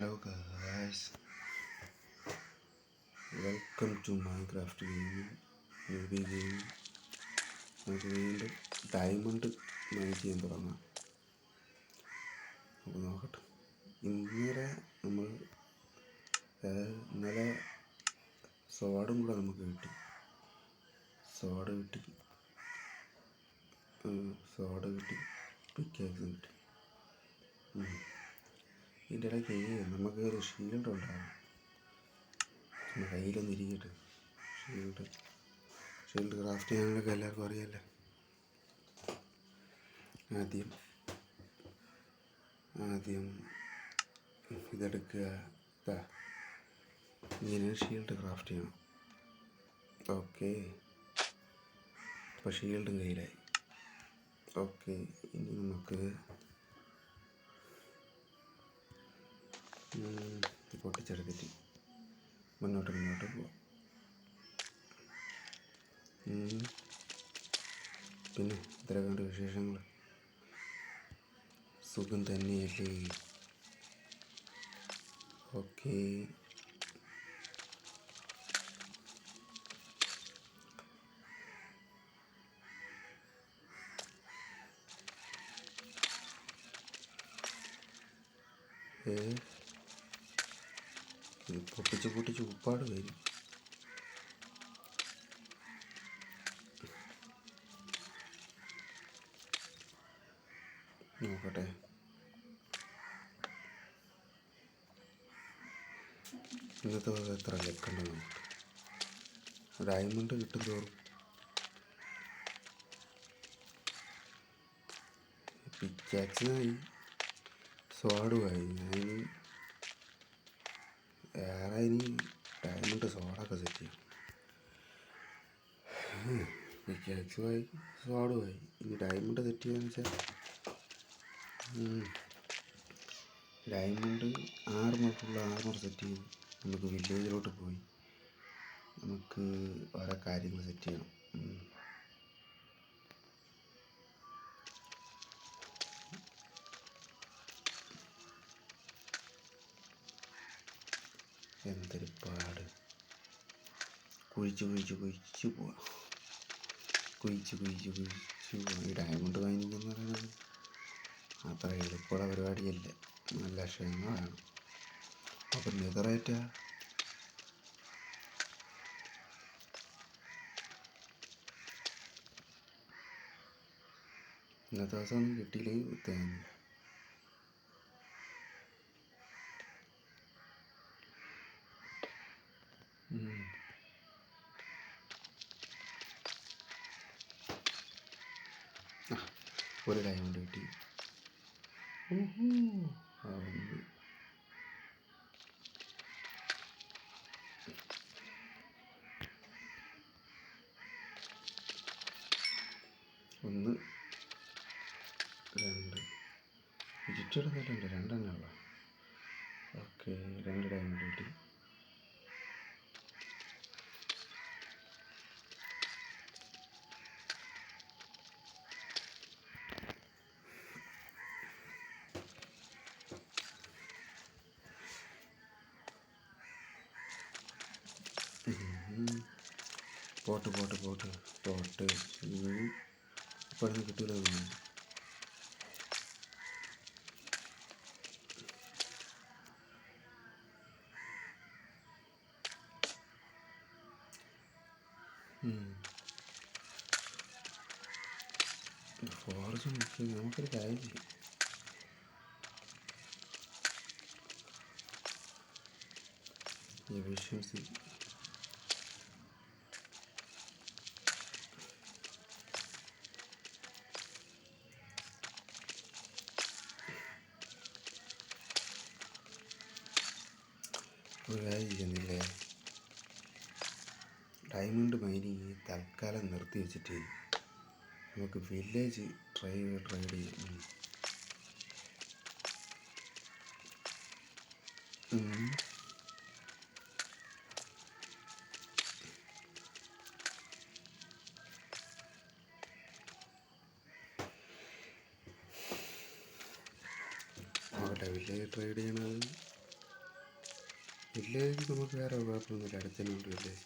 Hello guys, welcome to Minecraft Gaming, newbie gaming. നമുക്ക് വീണ്ടും diamond mine ചെയ്യാൻ തുടങ്ങാം. അപ്പോൾ നോക്കട്ടെ. ഇന്നലെ സോഡും കൂടെ നമുക്ക് കിട്ടി. സോഡ് കിട്ടി, പിക്കാക്സും കിട്ടി. ഇതിൻ്റെ ഇടയ്ക്ക് നമുക്ക് ഒരു ഷീൽഡ് ഉണ്ടാകും. കയ്യിലൊന്നും ഇരിക്കട്ടെ. ഷീൽഡ് ക്രാഫ്റ്റ് ചെയ്യാനൊക്കെ എല്ലാവർക്കും അറിയാമല്ലേ. ആദ്യം ഇതെടുക്കുക. ഇങ്ങനെ ഷീൽഡ് ക്രാഫ്റ്റ് ചെയ്യണം. ഓക്കെ, അപ്പോൾ ഷീൽഡും കയ്യിലായി. ഓക്കെ, ഇനി നമുക്ക് പൊട്ടിച്ചെടുത്തിട്ട് മുന്നോട്ട് പോവാം. പിന്നെ ഇത്രയൊക്കെ വിശേഷങ്ങൾ. സുഖം തന്നെയല്ലേ? ഓക്കെ, പൊട്ടിച്ച് ഉപ്പാട് വരും. നോക്കട്ടെ. ഇന്നത്തെ എത്ര ലക്കുണ്ട് നോക്കട്ടെ. ഡയമണ്ട് കിട്ടും തോറും പിക്കാക്സിനായി, സ്വാഡുമായി. ഇനി ഡയമണ്ട് സോഡൊക്കെ സെറ്റ് ചെയ്യും. പിക്കാക്സുമായി സ്വാഡുമായി. ഇനി ഡയമണ്ട് സെറ്റ് ചെയ്യാന്ന് വെച്ചാൽ ഡയമണ്ട് ഫുൾ ആർമർ സെറ്റ് ചെയ്ത് നമുക്ക് വില്ലേജിലോട്ട് പോയി നമുക്ക് ഓരോ കാര്യങ്ങൾ സെറ്റ് ചെയ്യണം. എന്തൊരു പാട്. കുഴിച്ച് പോവാം. ഈ ഡയമണ്ട് മൈനിങ് എന്ന് പറയുന്നത് അത്ര എളുപ്പമുള്ള പരിപാടിയല്ല. നല്ല ക്ഷമ വേണം. അപ്പം നെതറേറ്റാ ഇന്നത്തെ ദിവസം കിട്ടിയില്ലെങ്കിൽ തേങ്ങ. ഒരു ഡയമണ്ട് കിട്ടി. ഒന്ന്, രണ്ട്, ചുറ്റെടുത്തിട്ടുണ്ട്. രണ്ടെണ്ണമുള്ള. ഓക്കെ, 2 ഡയമണ്ട് കിട്ടി. പോട്ട് ഇപ്പോഴൊന്നും കിട്ടില്ല. ഫോറസ്റ്റ് നമുക്കൊരു കാര്യം ചെയ്യും. എഫിഷ്യൻസി ഒരു കാര്യം ചെയ്യുന്നില്ലേ. ഡയമണ്ട് മൈനിങ് തൽക്കാലം നിർത്തി വെച്ചിട്ട് നമുക്ക് വില്ലേജ് ട്രൈഡ് ചെയ്യും. വില്ലേജ് ട്രൈഡ് ചെയ്യണത് വില്ലേജ് നമുക്ക് വേറെ കുഴപ്പമൊന്നുമില്ല, അടുത്ത് തന്നെ ഉണ്ട് വില്ലേജ്.